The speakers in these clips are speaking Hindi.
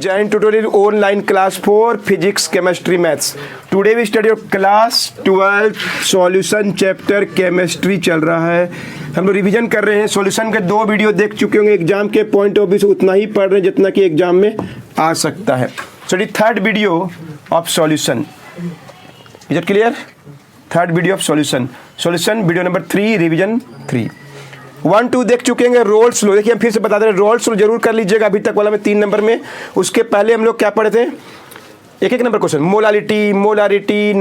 Join tutorial online class 4 physics chemistry maths. Today we study your class 12 solution chapter chemistry चल रहा है। हम लोग रिवीजन कर रहे हैं। सॉल्यूशन के 2 वीडियो देख चुके होंगे। एग्जाम के पॉइंट ऑफ व्यू से उतना ही पढ़ रहे हैं जितना कि एग्जाम में आ सकता है। Study third video of solution. Is it clear? Third video of solution. Solution video number 3 revision 3 1 2 देख चुके हैं। रोल्स लो देखिए, हम फिर से बता दे रहे हैं, रोल्स लो जरूर कर लीजिएगा। अभी तक वाला में 3 नंबर में, उसके पहले हम लोग क्या पढ़े थे? एक number question, molality, molarity,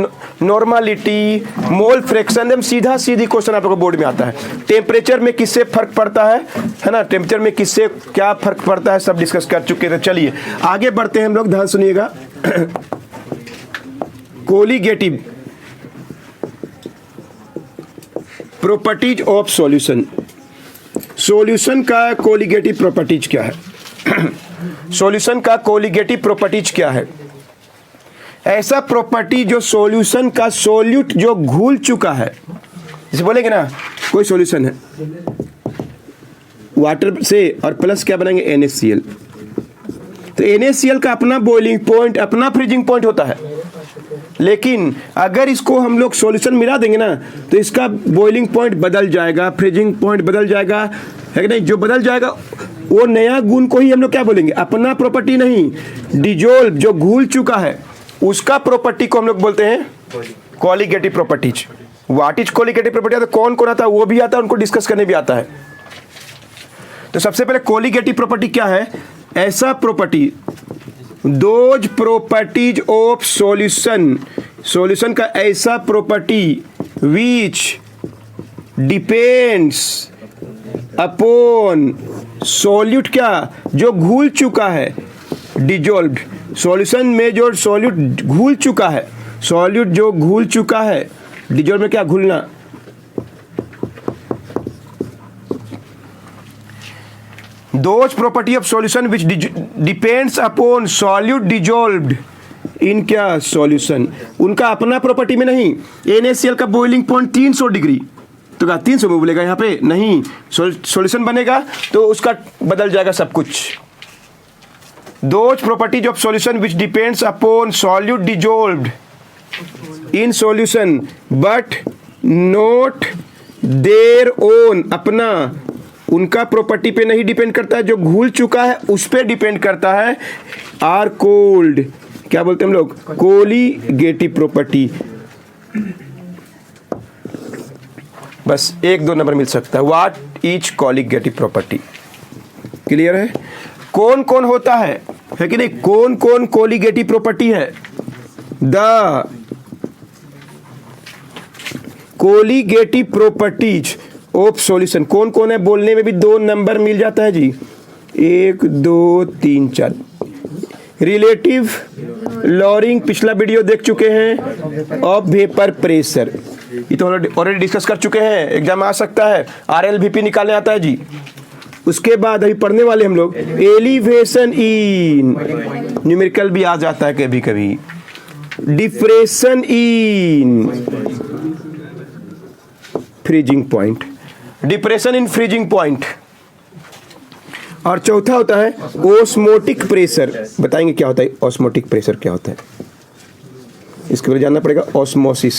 normality, mole fraction. एकदम सीधा सीधी क्वेश्चन आप लोगों को बोर्ड में आता है। टेम्परेचर में किससे फर्क पड़ता है ना? टेम्परेचर में किससे क्या फर्क पड़ता है सब डिस्कस कर चुके थे। चलिए आगे बढ़ते हैं हम लोग, ध्यान सुनिएगा। Colligative properties of solution. Solution का कोलिगेटिव प्रॉपर्टीज क्या है? सॉल्यूशन का कोलिगेटिव प्रॉपर्टीज क्या है? ऐसा प्रॉपर्टी जो सॉल्यूशन का सॉल्यूट जो घुल चुका है, जैसे बोलेंगे ना कोई सॉल्यूशन है वाटर से और प्लस क्या बनाएंगे NaCl, तो NaCl का अपना बॉइलिंग पॉइंट, अपना फ्रीजिंग पॉइंट होता है। लेकिन अगर इसको हम लोग सॉल्यूशन मिला देंगे ना तो इसका बॉइलिंग पॉइंट बदल जाएगा, फ्रीजिंग पॉइंट बदल जाएगा, है कि नहीं? जो बदल जाएगा वो नया गुण को ही हम लोग क्या बोलेंगे? अपना प्रॉपर्टी नहीं, डिजोल्व जो घुल चुका है उसका प्रॉपर्टी को हम लोग बोलते हैं colligative properties. What is colligative property? तो कौन कौन आता है वो भी आता है, उनको डिस्कस करने भी आता है। तो सबसे पहले कोलिगेटिव प्रॉपर्टी क्या है? ऐसा property, those properties of solution, solution का ऐसा property which depends upon solute, क्या जो घुल चुका है, डिजोल्व्ड। सॉल्यूशन में जो सॉल्यूट घुल चुका है, सॉल्यूट जो घुल चुका है, डिजोल्व में क्या घुलना, those property of solution which depends upon solute dissolved in क्या सॉल्यूशन, उनका अपना प्रॉपर्टी में नहीं। NaCl का बॉइलिंग पॉइंट 300 डिग्री, तो क्या 300 में बोलेगा यहाँ पे? नहीं, सॉल्यूशन बनेगा तो उसका बदल जाएगा सब कुछ। Those properties of solution which depends upon solute dissolved in solution but not their own, अपना, उनका प्रॉपर्टी पे नहीं डिपेंड करता है, जो घुल चुका है उस पे डिपेंड करता है, आर कोल्ड, क्या बोलते हैं हम लोग? Colligative property. बस 1-2 नंबर मिल सकता है। What is colligative property? Clear है? कौन कौन होता है कि नहीं? कौन कौन कोलिगेटिव प्रॉपर्टी है? The colligative properties of solution कौन कौन है? बोलने में भी 2 नंबर मिल जाता है जी। 1 2 3 4। रिलेटिव लॉरिंग पिछला वीडियो देख चुके हैं, ऑफ वेपर प्रेशर, ये तो ऑलरेडी डिस्कस कर चुके हैं। एग्जाम आ सकता है, RLVP निकालने आता है जी। उसके बाद अभी पढ़ने वाले हम लोग एलिवेशन इन, न्यूमेरिकल भी आ जाता है कभी कभी, depression in freezing point, depression in freezing point. और चौथा होता है ऑस्मोटिक प्रेशर। बताएंगे क्या होता है ऑस्मोटिक प्रेशर, क्या होता है इसके बारे में जानना पड़ेगा। ऑस्मोसिस,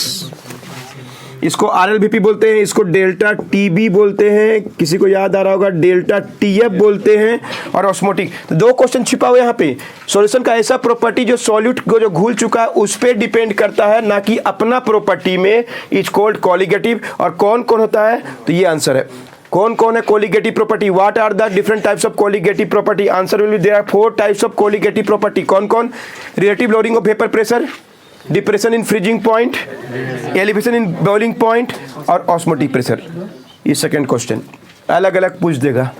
इसको RLVP बोलते हैं, इसको डेल्टा TB बोलते हैं, किसी को याद आ रहा होगा डेल्टा TF बोलते हैं, और ऑस्मोटिक। तो 2 क्वेश्चन छिपा हुआ है यहाँ पे। सॉल्यूशन का ऐसा प्रॉपर्टी जो सॉल्यूट को जो घुल चुका है उस पे डिपेंड करता है, ना कि अपना प्रॉपर्टी में, इज कॉल्ड कोलिगेटिव। और कौन कौन होता है? तो ये आंसर है। कौन कौन है colligative property? What are the different types of colligative property? Answer will be there are 4 types of colligative property. कौन कौन? Relative lowering of vapour pressure, depression in freezing point, elevation in boiling point, और ऑस्मोटिक प्रेशर। ये सेकंड क्वेश्चन अलग अलग पूछ देगा।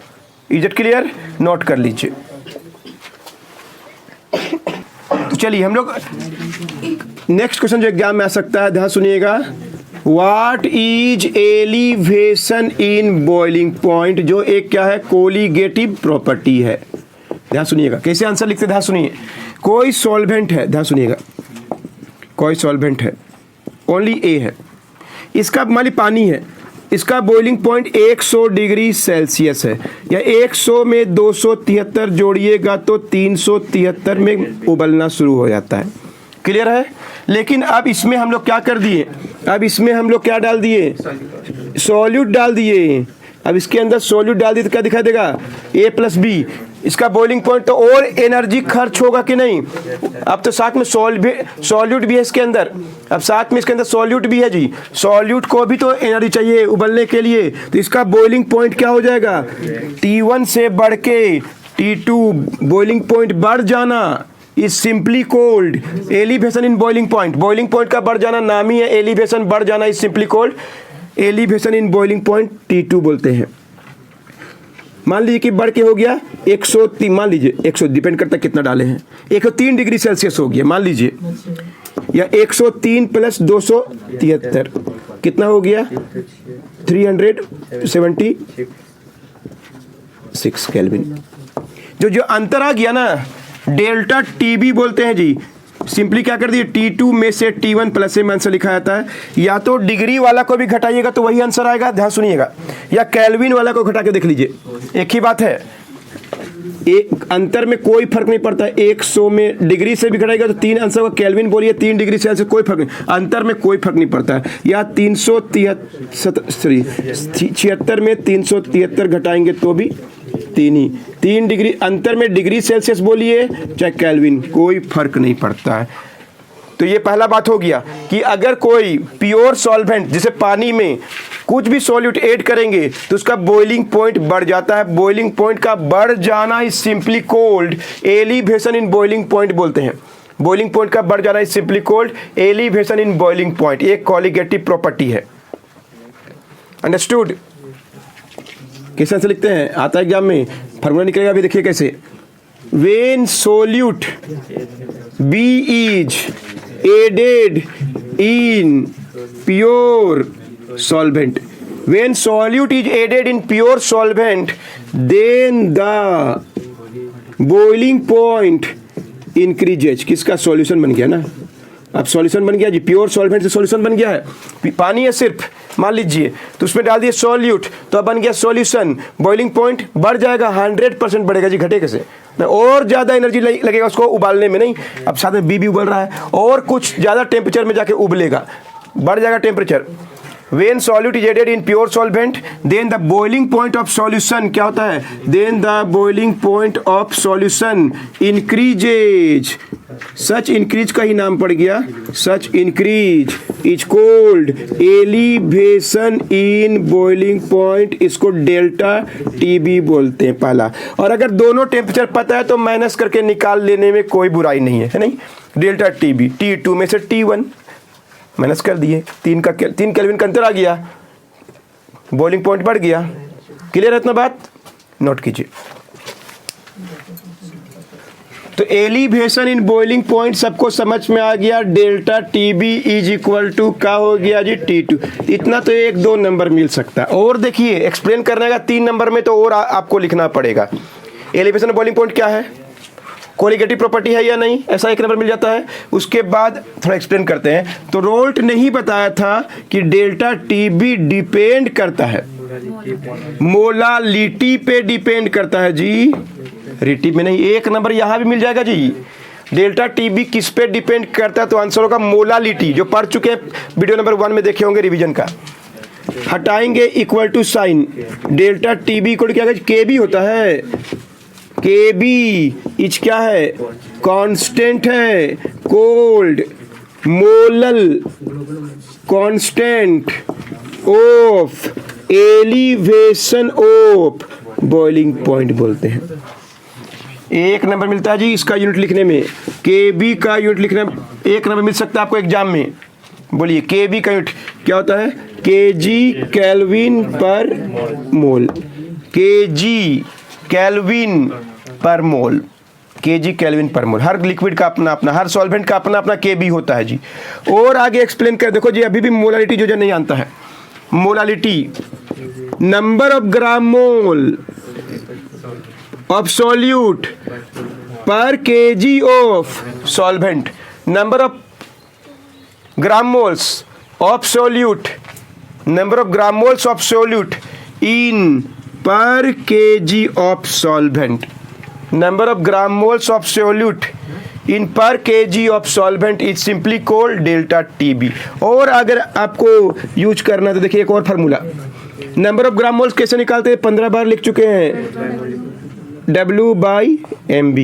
Is it clear? नोट कर लीजिए। तो चलिए हम लोग नेक्स्ट क्वेश्चन जो एग्जाम में आ सकता है, ध्यान सुनिएगा। What is elevation in boiling point, जो एक क्या है? कोलिगेटिव प्रॉपर्टी है। ध्यान सुनिएगा कैसे आंसर लिखते, ध्यान सुनिए। कोई सॉल्वेंट है, ध्यान सुनिएगा, कोई सॉल्वेंट है, ओनली A है, इसका मान ली पानी है, इसका बॉइलिंग पॉइंट 100 डिग्री सेल्सियस है, या 100 में 273 जोड़िएगा तो 373 में उबलना शुरू हो जाता है। क्लियर है? लेकिन अब इसमें हम लोग क्या कर दिए, अब इसमें हम लोग क्या डाल दिए, सॉल्यूट डाल दिए। अब इसके अंदर सॉल्यूट डाल दिए तो क्या दिखाई देगा, A+B। इसका बॉइलिंग पॉइंट तो और एनर्जी खर्च होगा कि नहीं। अब तो साथ में सॉल्यूट भी है इसके अंदर, अब साथ में इसके अंदर सॉल्यूट भी है जी, सॉल्यूट को भी तो एनर्जी चाहिए उबलने के लिए, तो इसका बॉइलिंग पॉइंट क्या हो जाएगा, T1 से बढ़ के T2 बॉइलिंग पॉइंट बढ़ जाना is simply cold elevation in boiling point. Boiling point का बढ़ जाना नाम ही है, एलिवेशन बढ़ जाना is simply cold elevation in boiling point, T2 बोलते हैं। मान लीजिए कि बढ़ के हो गया 103, मान लीजिए 100, डिपेंड करता है कितना डाले हैं, 103 डिग्री सेल्सियस हो गया मान लीजिए, या 103 प्लस 273 कितना हो गया, 376 केल्विन। जो अंतर आ गया ना, डेल्टा टीबी बोलते हैं जी। सिंपली क्या कर दिए, T2 में से T1 प्लस में आंसर लिखा जाता है। या तो डिग्री वाला को भी घटाइएगा तो वही आंसर आएगा, ध्यान सुनिएगा, या केल्विन वाला को घटा के देख लीजिए, एक ही बात है। एक अंतर में कोई फर्क नहीं पड़ता। 100 में डिग्री से भी घटाएगा तो 3 आंसर होगा, केल्विन बोलिए 3 डिग्री सेल्सियस, कोई फर्क नहीं, अंतर में कोई फर्क नहीं पड़ता है। या 376 में 373 घटाएंगे तो भी 3 डिग्री, अंतर में डिग्री सेल्सियस बोलिए चाहे केल्विन, कोई फर्क नहीं पड़ता है। तो ये पहला बात हो गया कि अगर कोई प्योर सॉल्वेंट जैसे पानी में कुछ भी सॉल्यूट ऐड करेंगे तो उसका बॉइलिंग पॉइंट बढ़ जाता है। बॉइलिंग पॉइंट का बढ़ जाना is simply cold elevation in boiling point बोलते हैं। बॉइलिंग पॉइंट का बढ़ जाना is simply cold elevation in boiling point, एक कॉलिगेटिव प्रॉपर्टी है। अंडरस्टूड? कैसे आंसर लिखते हैं, आता है एग्जाम में, फार्मूला निकलेगा अभी, देखिए कैसे। When solute B is added in pure solvent, when solute is added in pure solvent then the boiling point increases। किसका सॉल्यूशन बन गया ना, अब सॉल्यूशन बन गया जी, प्योर सॉल्वेंट से सॉल्यूशन बन गया है, पानी है सिर्फ मान लीजिए, तो उसमें डाल दिए सॉल्यूट तो अब बन गया सॉल्यूशन, बॉइलिंग पॉइंट बढ़ जाएगा, 100% बढ़ेगा जी, घटे कैसे, और ज़्यादा एनर्जी लगेगा उसको उबालने में, नहीं अब साथ में बी भी उबल रहा है और कुछ ज़्यादा टेम्परेचर में जाके उबलेगा, बढ़ जाएगा temperature. When solute is added in pure solvent, then the boiling point of solution क्या होता है, then the boiling point of solution increases। Such increase का ही नाम पड़ गया, such increase is called elevation in boiling point, इसको डेल्टा टीबी बोलते हैं पहला। और अगर दोनों टेम्परेचर पता है तो माइनस करके निकाल लेने में कोई बुराई नहीं है नहीं। डेल्टा टीबी T2 में से T1 माइनस कर दिए, 3 केल्विन का अंतर आ गया, बॉइलिंग पॉइंट बढ़ गया। क्लियर है इतना बात, नोट कीजिए। तो एलिवेशन इन बॉइलिंग पॉइंट सबको समझ में आ गया, delta TB is equal to क्या हो गया जी, T2। इतना तो 1-2 नंबर मिल सकता है, और देखिए एक्सप्लेन करने का 3 नंबर में तो और आपको लिखना पड़ेगा। एलिवेशन बॉइलिंग पॉइंट क्या है, कोलिगेटिव प्रॉपर्टी है या नहीं, ऐसा 1 नंबर मिल जाता है। उसके बाद थोड़ा एक्सप्लेन करते हैं। तो रोल्ट ने ही बताया था कि डेल्टा टीबी डिपेंड करता है मोलालिटी पे, डिपेंड करता है जी, रिटी में नहीं। 1 नंबर यहां भी मिल जाएगा जी। डेल्टा टीबी किस पे डिपेंड करता है, तो आंसर होगा मोलालिटी, जो पढ़ चुके हैं वीडियो नंबर 1 में देखे होंगे रिवीजन का। हटाएंगे equal to sign, delta TB equal क्या के बी होता है, के बी इच क्या है, कांस्टेंट है, cold molal constant of elevation of boiling point बोलते हैं। 1 नंबर मिलता है जी इसका यूनिट लिखने में, के बी का यूनिट लिखने में 1 नंबर मिल सकता है आपको एग्जाम में। बोलिए के बी का यूनिट क्या होता है, के जी केल्विन पर मोल, के जी केल्विन पर मोल, के जी केल्विन पर मोल। हर लिक्विड का अपना अपना, हर सॉल्वेंट का अपना अपना के बी होता है जी। और आगे एक्सप्लेन कर देखो जी, अभी भी मोलालिटी जो नहीं जानता है, molality number of gram mole of solute per KG of solvent, number of gram moles of solute number of gram moles of solute in per KG of solvent, number of gram moles of solute in per KG of solvent is simply called delta TB. और अगर आपको यूज करना तो देखिए एक और formula, number of gram moles कैसे निकालते हैं, 15 बार लिख चुके हैं, W/MB।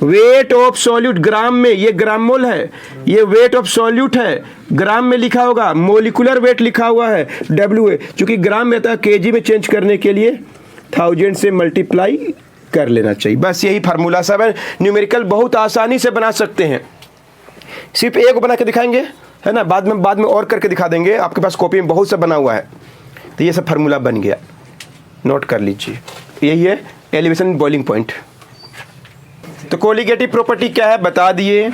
वेट ऑफ सॉल्यूट ग्राम में, ये ग्राम मोल है, ये वेट ऑफ सॉल्यूट है, ग्राम में लिखा होगा, मोलिकुलर वेट लिखा हुआ है WA, चूंकि ग्राम में था केजी में चेंज करने के लिए 1000 से मल्टीप्लाई कर लेना चाहिए। बस यही फार्मूला सब है। न्यूमेरिकल बहुत आसानी से बना सकते हैं, सिर्फ एक बना के दिखाएंगे, है ना, बाद में और करके दिखा देंगे, आपके पास कॉपी में बहुत सा बना हुआ है। तो ये सब फार्मूला बन गया, नोट कर लीजिए। यही है एलिवेशन बॉइलिंग पॉइंट। तो कोलिगेटिव प्रॉपर्टी क्या है बता दिए,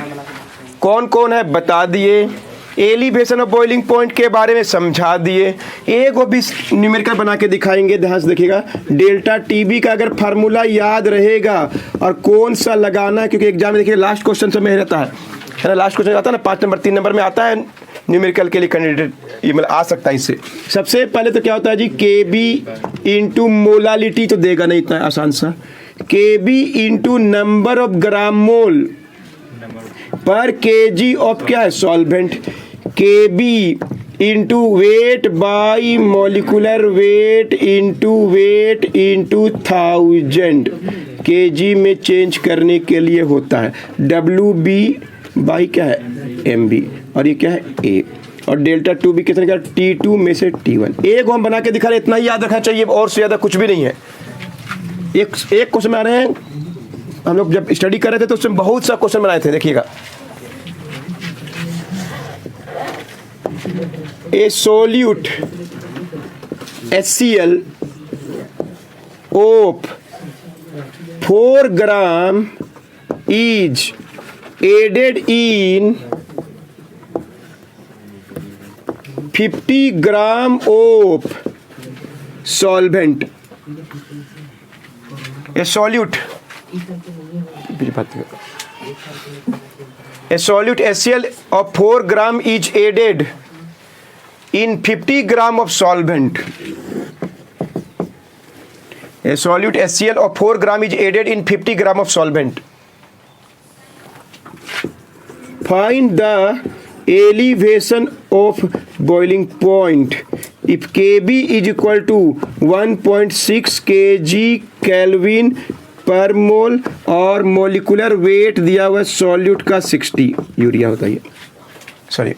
कौन कौन है बता दिए, एलिवेशन ऑफ बॉइलिंग पॉइंट के बारे में समझा दिए। एक वो भी न्यूमेरिकल बना के दिखाएंगे, ध्यान से देखिएगा। डेल्टा टीबी का अगर फार्मूला याद रहेगा और कौन सा लगाना है, क्योंकि एग्जाम में देखिए लास्ट क्वेश्चन समय रहता है ना, लास्ट क्वेश्चन आता है ना, 5 नंबर 3 नंबर में आता है न्यूमेरिकल के लिए कैंडिडेट, ये मतलब आ सकता है इससे। सबसे पहले तो क्या होता है जी, KB इंटू मोलालिटी, तो देगा नहीं इतना आसान सा, KB into number of gram मोल पर केजी ऑफ क्या है solvent, KB into weight by molecular weight into 1000 KG में चेंज करने के लिए होता है, WB बाई क्या है MB, और ये क्या है A, और डेल्टा 2B कितने का, T2 में से T1। एक हम बना के दिखा रहे, इतना ही याद रखना चाहिए, और से ज़्यादा कुछ भी नहीं है। एक क्वेश्चन आ रहे हैं, हम लोग जब स्टडी कर रहे थे तो उसमें बहुत सा क्वेश्चन बनाए थे, देखिएगा। A solute HCl of 4 gram is added in 50 gram of solvent, a solute HCl of 4 gram is added in 50 gram of solvent. A solute HCl of 4 gram is added in 50 gram of solvent. Find the elevation of boiling point if KB is equal to 1.6 kg Kelvin पर मोल और मोलिकुलर वेट दिया हुआ सॉल्यूट का 60, यूरिया होता है, सॉरी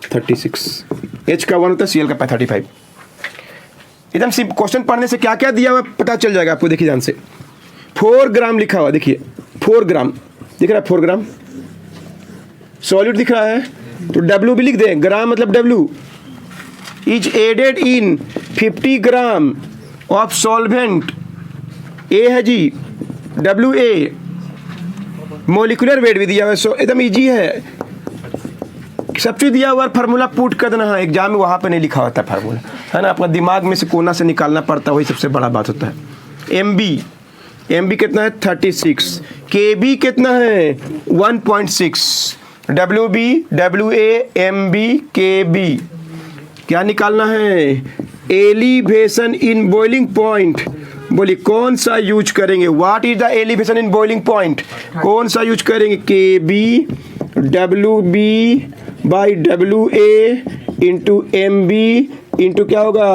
36, H का 1 होता है, Cl का 35। एकदम सिंपल क्वेश्चन पढ़ने से क्या क्या दिया हुआ पता चल जाएगा आपको। देखिए ध्यान से, 4 ग्राम लिखा हुआ, देखिए 4 ग्राम दिख रहा है, 4 ग्राम सॉल्यूट दिख रहा है, तो W भी लिख दें, ग्राम मतलब W is added in 50 gram of solvent, A है जी WA, मोलिकुलर वेट भी दिया हुआ है, सो एकदम इजी है, सब चीज दिया हुआ, फार्मूला पुट कर देना है। एग्जाम में वहाँ पे नहीं लिखा होता फार्मूला, है ना, अपना दिमाग में से कोना से निकालना पड़ता है, वही सबसे बड़ा बात होता है। MB कितना है 36, KB कितना है 1.6, WB WA MB KB, क्या निकालना है एलिवेशन इन बॉइलिंग पॉइंट। बोलिए कौन सा यूज करेंगे, what is the elevation in boiling point, कौन सा यूज करेंगे, KB WB by WA into MB into क्या होगा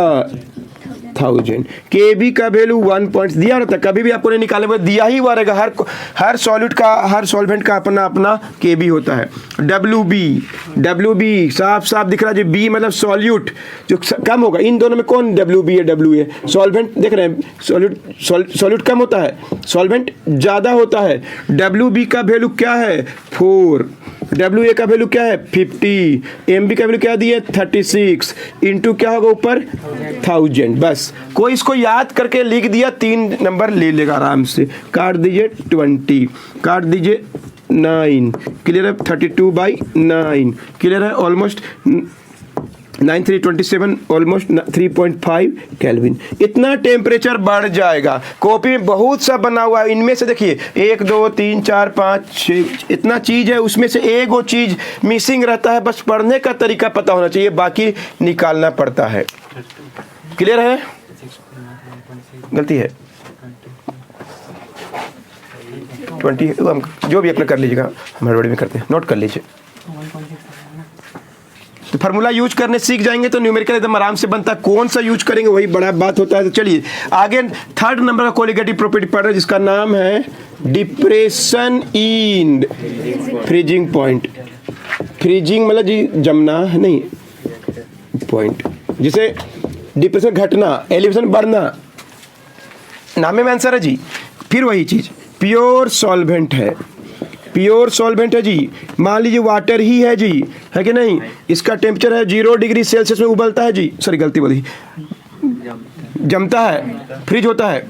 1000। KB का वैल्यू 1 पॉइंट दिया रहता है, कभी भी आपको नहीं निकाले हुए दिया ही हुआ रहेगा, हर सॉल्यूट का, हर सॉल्वेंट का अपना अपना KB होता है। WB साफ साफ दिख रहा है जी, B मतलब सॉल्यूट जो कम होगा, इन दोनों में कौन WB है WA, सॉल्वेंट देख रहे हैं, सॉल्यूट कम होता है, सॉल्वेंट ज़्यादा होता है। WB का वैल्यू क्या है 4, WA का वैल्यू क्या है 50, MB का वैल्यू क्या दिया 36 इंटू क्या होगा ऊपर 1000। बस कोई इसको याद करके लिख दिया, 3 नंबर ले लेगा आराम से। काट दीजिए 20, काट दीजिए 9, क्लियर है 32/9, क्लियर है, ऑलमोस्ट 9327 ऑलमोस्ट 3.5 केल्विन। इतना टेम्परेचर बढ़ जाएगा। कॉपी में बहुत सा बना हुआ है, इनमें से देखिए 1 2 3 4 5 6 इतना चीज़ है, उसमें से एक वो चीज़ मिसिंग रहता है। बस पढ़ने का तरीका पता होना चाहिए, बाकी निकालना पड़ता है। क्लियर है? गलती है 20, हम जो भी अपना कर लीजिएगा, हम हड़बड़ी में करते हैं, नोट कर लीजिए। तो फार्मूला यूज करने सीख जाएंगे तो न्यूमेरिकल एकदम आराम से बनता है। कौन सा यूज करेंगे वही बड़ा बात होता है। तो चलिए आगे 3rd नंबर का कोलिगेटिव प्रॉपर्टी पढ़ रहे हैं, जिसका नाम है depression in freezing point. Freezing मतलब जी जमना नहीं, पॉइंट जिसे डिप्रेशन घटना, एलिवेशन बढ़ना, नामे में आंसर है जी। फिर वही चीज़ प्योर सॉल्वेंट है, प्योर सॉल्वेंट है जी। मान लीजिए वाटर ही है जी, है कि नहीं, इसका टेम्परेचर है 0 डिग्री सेल्सियस में उबलता है जी, सॉरी गलती बोली, जमता है, फ्रीज होता है।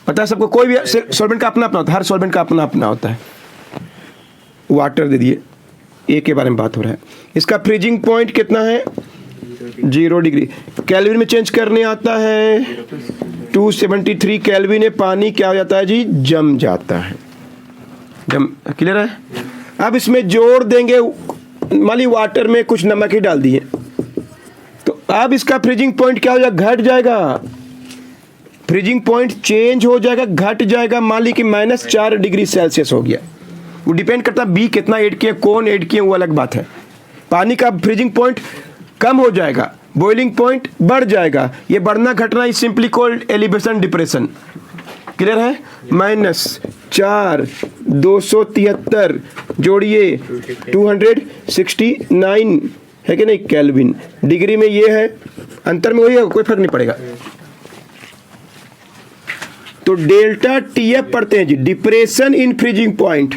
पता है सबको, कोई भी सॉल्वेंट का अपना अपना होता है, हर सॉल्वेंट का अपना अपना होता है। वाटर दे दिए, ए के बारे में बात हो रहा है। इसका फ्रीजिंग पॉइंट कितना है? 0 डिग्री। केल्विन में चेंज करने आता है 273 केल्विन में पानी क्या हो जाता है जी? जम जाता है। जम, क्लियर है? अब इसमें जोड़ देंगे, मान ली वाटर में कुछ नमक ही डाल दिए, तो अब इसका फ्रीजिंग पॉइंट क्या हो जाएगा? घट जाएगा। फ्रीजिंग पॉइंट चेंज हो जाएगा, घट जाएगा। मान ली कि -4 डिग्री सेल्सियस हो गया। वो डिपेंड करता है बी कितना ऐड किए, कौन ऐड किए, वो अलग बात है। पानी का फ्रीजिंग पॉइंट कम हो जाएगा, बॉइलिंग पॉइंट बढ़ जाएगा। ये बढ़ना घटना is simply called elevation depression. Clear है? -4 273 जोड़िए 269 है कि नहीं केल्विन। डिग्री में ये है, अंतर में वही है, कोई फर्क नहीं पड़ेगा। तो डेल्टा टीएफ पढ़ते हैं जी, depression in freezing point.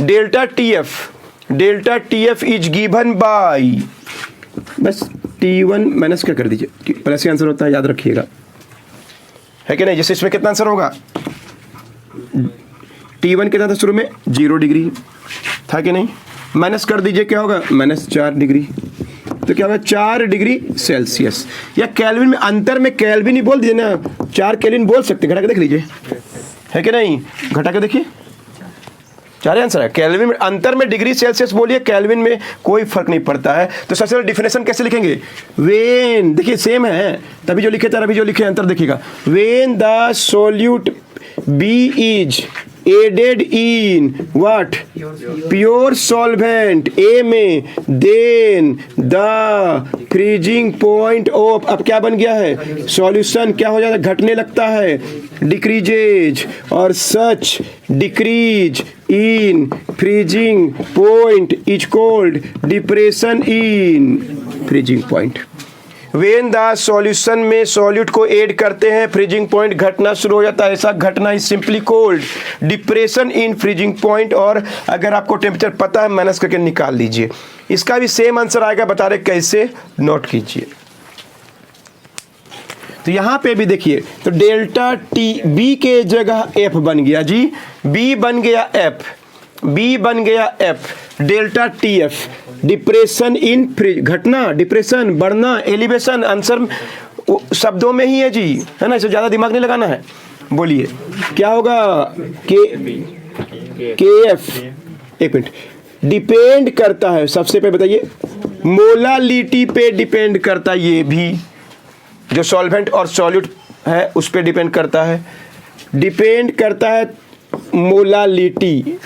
Delta TF is given by, बस T1 माइनस क्या कर दीजिए, प्लस का आंसर होता है, याद रखिएगा, है कि नहीं। जैसे इसमें कितना आंसर होगा? T1 कितना था शुरू में? 0 डिग्री था कि नहीं, माइनस कर दीजिए, क्या होगा? -4 डिग्री। तो क्या होगा? 4 डिग्री सेल्सियस। या केल्विन में अंतर में केल्विन ही बोल दीजिए ना, 4 केल्विन बोल सकते, घटा के देख लीजिए, है कि नहीं, घटा के देखिए, 4 आंसर है। केल्विन में अंतर में डिग्री सेल्सियस बोलिए, केल्विन में कोई फर्क नहीं पड़ता है। तो सबसे पहले डिफिनेशन कैसे लिखेंगे? वेन, देखिए सेम है, तभी जो लिखे थे अभी जो लिखे अंतर देखिएगा। When the solute B is added in what? Pure solvent A में, then the freezing point of, अब क्या बन गया है? सॉल्यूशन क्या हो जाता है? घटने लगता है, डिक्रीजेज, और such decrease in freezing point is called depression in freezing point. When the solution में सॉल्यूट को ऐड करते हैं, फ्रीजिंग पॉइंट घटना शुरू हो जाता है। ऐसा घटना is simply called depression in freezing point. और अगर आपको टेम्परेचर पता है, माइनस करके निकाल लीजिए। इसका भी सेम आंसर आएगा, बता रहे कैसे, नोट कीजिए। तो यहां पे भी देखिए, तो डेल्टा टी बी के जगह एफ बन गया जी, बी बन गया एफ, बी बन गया F, delta T F, depression in freeze, घटना, डिप्रेशन, बढ़ना, एलिवेशन, आंसर शब्दों में ही है जी, है ना, इसे ज़्यादा दिमाग नहीं लगाना है। बोलिए क्या होगा? के एफ, एक मिनट, डिपेंड करता है, सबसे पहले बताइए, मोलालिटी पे डिपेंड करता है। ये भी जो सॉल्वेंट और सॉल्यूट है उस पे डिपेंड करता है, डिपेंड करता है मोलालिटी,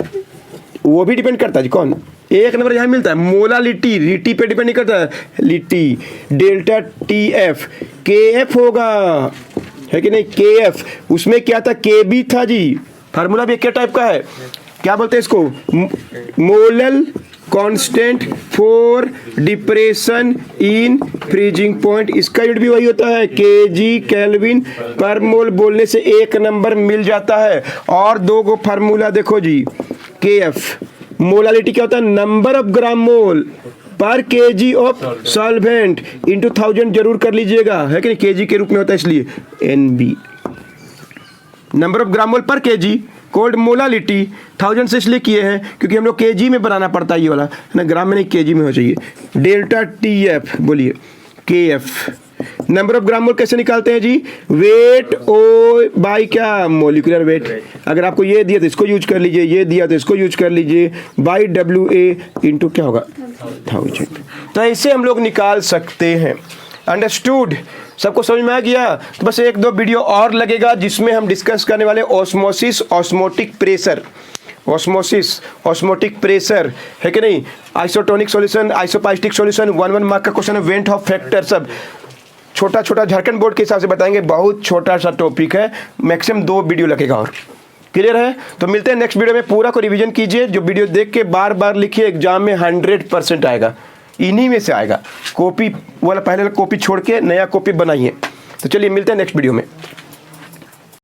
वो भी डिपेंड करता है जी। कौन? एक नंबर यहाँ मिलता है, मोलालिटी, लिटी पे डिपेंड नहीं करता है, लिटी। डेल्टा टी एफ, के एफ होगा, है कि नहीं, के एफ, उसमें क्या था? के बी था जी। फार्मूला भी क्या टाइप का है, क्या बोलते हैं इसको? Molal constant for depression in freezing point. इसका यूनिट भी वही होता है, केजी केल्विन पर मोल। बोलने से एक नंबर मिल जाता है। और दो गो फार्मूला देखो जी, के एफ, मोलालिटी क्या होता है? नंबर ऑफ ग्राम मोल पर केजी ऑफ सॉल्वेंट इंटू 1000 जरूर कर लीजिएगा, है कि नहीं, केजी के रूप में होता है, इसलिए एनबी, नंबर ऑफ ग्राम मोल पर केजी, कोल्ड मोलालिटी 1000 से इसलिए किए हैं क्योंकि हम लोग केजी में बनाना पड़ता है, ये वाला है ना, ग्राम में नहीं, केजी में हो चाहिए। डेल्टा टी एफ, बोलिए KF। नंबर ऑफ ग्राम मोल कैसे निकालते हैं जी? वेट ओ बाई क्या? Molecular weight. अगर आपको ये दिया तो इसको यूज कर लीजिए, ये दिया तो इसको यूज कर लीजिए, बाई WA इंटू क्या होगा? 1000। तो ऐसे हम लोग निकाल सकते हैं। अंडरस्टूड? सबको समझ में आ गया? तो बस एक दो वीडियो और लगेगा जिसमें हम डिस्कस करने वाले osmosis, osmotic pressure, osmosis, osmotic pressure है कि नहीं, आइसोटोनिक सॉल्यूशन, आइसोपाइस्टिक सॉल्यूशन, 1 मार्क का क्वेश्चन है, वेंट ऑफ फैक्टर, सब छोटा छोटा झारखंड बोर्ड के हिसाब से बताएंगे। बहुत छोटा सा टॉपिक है, मैक्सिमम 2 वीडियो लगेगा। और क्लियर है? तो मिलते हैं नेक्स्ट वीडियो में। पूरा को रिवीजन कीजिए, जो वीडियो देख के बार बार लिखिए, एग्जाम में 100% आएगा, इन्हीं में से आएगा। कॉपी वाला पहले कॉपी छोड़ के नया कॉपी बनाइए। तो चलिए मिलते हैं नेक्स्ट वीडियो में।